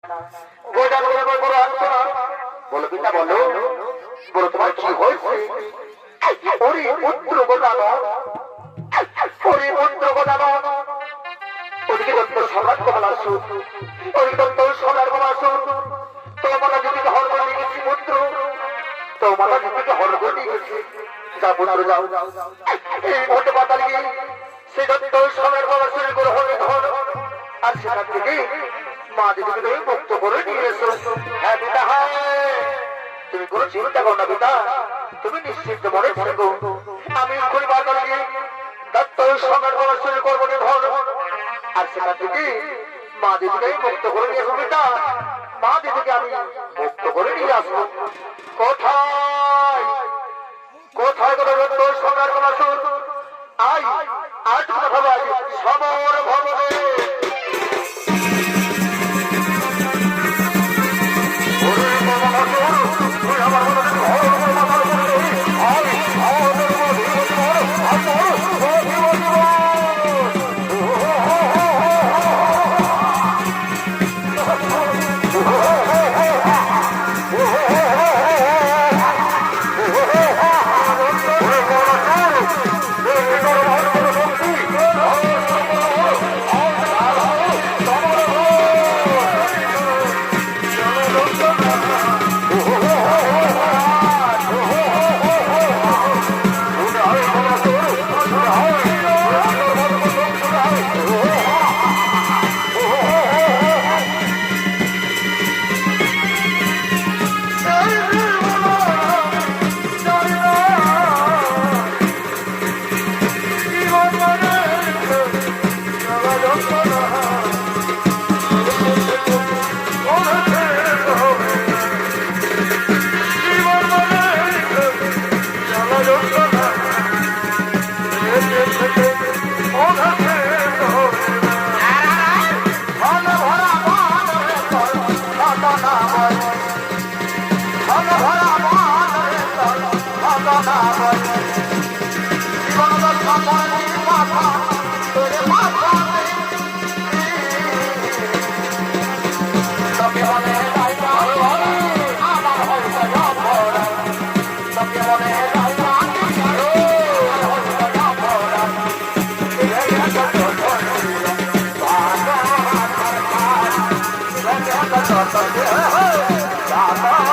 গোজান বলে বড় আচ্ছা বলো পিতা বলো বলো তোমার কি হয়েছে? ওরে পুত্র গোজানো, ওরে পুত্র গোজানো, ওদিকে দত্ত সম্রাট কমলাসু, ওদিকে দত্ত সম্রাট কমলাসু, তোমার দিদিকে হর করে নিয়ে গেছি পুত্র, তোমার দিদিকে হর করে নিয়ে গেছি। যা পুত্র যাও, এই মুহূর্তে পাতাল গিয়ে সে দত্ত সম্রাট কমলাসুর করে হরে ধর, আর সেখান থেকে মা দিদিকে তুমি মুক্ত করে নিয়ে এসো। হ্যাঁ পিতা, হ্যাঁ তুমি কোনো চিন্তা করো না পিতা, তুমি নিশ্চিন্ত মনে থাকো। আমি এক্ষুনি বাতাল গিয়ে দত্ত সম্রাট কমলাসুর করবো ধর, আর সেখান থেকে মা দিদিকে মুক্ত করে নিয়ে আসবো পিতা, মা দিদিকে আমি মুক্ত করে নিয়ে আসবো। কোথায় কোথায় দত্ত সম্রাট কমলাসুর? আই আজ কথা বল সমর ভবনে। Yeah.